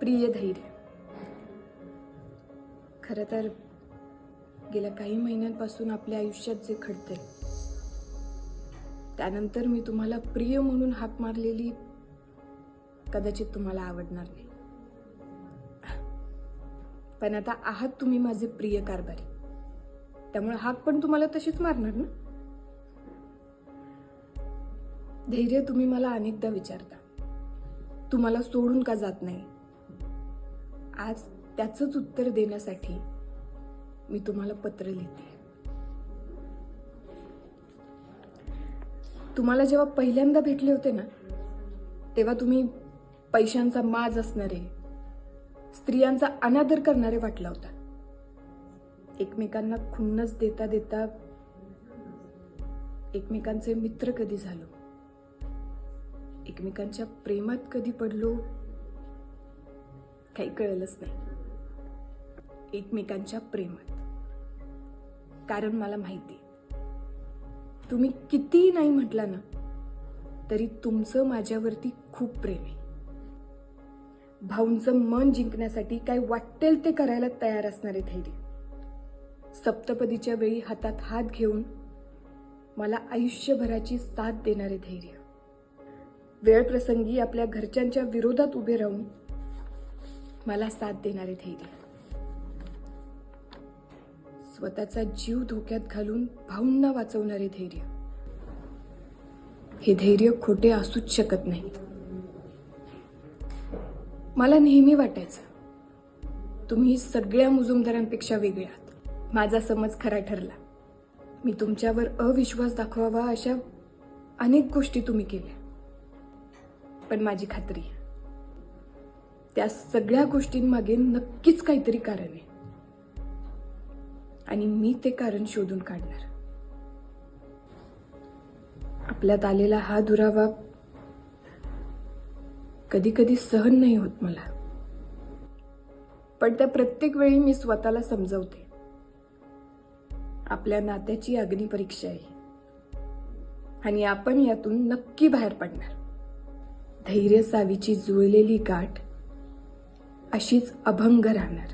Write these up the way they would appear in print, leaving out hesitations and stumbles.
प्रिय धैर्य. खरं तर गेल्या काही महिन्यांपासून आपल्या आयुष्यात जे घडतंय त्यानंतर मी तुम्हाला प्रिय म्हणून हाक मारलेली कदाचित तुम्हाला आवडणार नाही. पण आता आहात तुम्ही माझे प्रिय कारभारी, त्यामुळे हाक पण तुम्हाला तशीच मारणार ना. धैर्य, तुम्ही मला अनेकदा विचारता तुम्हाला सोडून का जात नाही. आज त्याचंच उत्तर देण्यासाठी मी तुम्हाला पत्र लिहिते. तुम्हाला जेव्हा पहिल्यांदा भेटले होते ना, तेव्हा तुम्ही पैशांचा माज असणारे, स्त्रियांचा अनादर करणारे वाटला होता. एकमेकांना खुन्नस देता देता एकमेकांचे मित्र कधी झालो, एकमेकांच्या प्रेमात कधी पडलो काही कळलंच नाही. एकमेकांच्या प्रेमात. कारण मला माहिती तुम्ही कितीही नाही म्हटला ना तरी तुमचं माझ्यावरती खूप प्रेम आहे. भाऊंचं मन जिंकण्यासाठी काय वाटेल ते करायला तयार असणारे धैर्य. सप्तपदीच्या वेळी हातात हात घेऊन मला आयुष्यभराची साथ देणारे धैर्य. वेळ प्रसंगी आपल्या घरच्यांच्या विरोधात उभे राहून मला साथ देणारे धैर्य. स्वतःचा जीव धोक्यात घालून भाऊंना वाचवणारे धैर्य. हे धैर्य खोटे असूच शकत नाही. मला नेहमी वाटायचं तुम्ही सगळ्या मुजुमदारांपेक्षा वेगळे आहात. माझा समज खरा ठरला. मी तुमच्यावर अविश्वास दाखवावा अशा अनेक गोष्टी तुम्ही केल्या. पण माझी खात्री आहे त्या सगळ्या गोष्टींमागे नक्कीच काहीतरी कारण आहे आणि मी ते कारण शोधून काढणार. आपल्यात आलेला हा दुरावा कधी कधी सहन नाही होत मला. पण त्या प्रत्येक वेळी मी स्वतःला समजावते आपल्या नात्याची अग्निपरीक्षा आहे आणि आपण यातून नक्की बाहेर पडणार. धैर्य सावीची जुळलेली गाठ अशीच अभंग राहणार.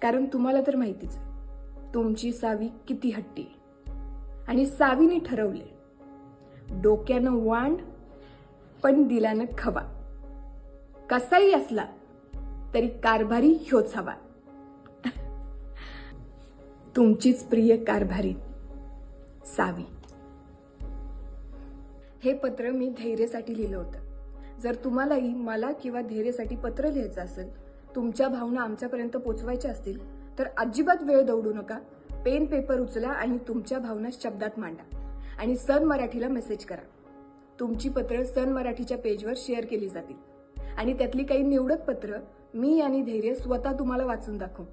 कारण तुम्हाला तर माहितीच आहे तुमची सावी किती हट्टी आहे. आणि सावीने ठरवले डोक्यानं वांड पण दिलानं खवा. कसाही असला तरी कारभारी ह्योच हवा. तुमचीच प्रिय कारभारी सावी. हे पत्र मी धैर्यसाठी लिहिलं होतं. जर तुम्हालाही मला किंवा धैर्यसाठी पत्र लिहायचं असेल, तुमच्या भावना आमच्यापर्यंत पोचवायच्या असतील तर अजिबात वेळ दवडू नका. पेन पेपर उचला आणि तुमच्या भावना शब्दात मांडा आणि सन मराठीला मेसेज करा. तुमची पत्र सन मराठीच्या पेजवर शेअर केली जातील आणि त्यातली काही निवडक पत्र मी आणि धैर्य स्वतः तुम्हाला वाचून दाखवू.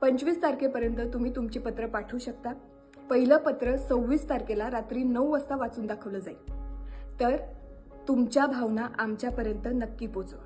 25 तारखेपर्यंत तुम्ही तुमची पत्र पाठवू शकता. पहिलं पत्र 26 तारखेला रात्री 9 वाजता वाचून दाखवलं जाईल. तर तुमच्या भावना आमच्यापर्यंत नक्की पोचवा.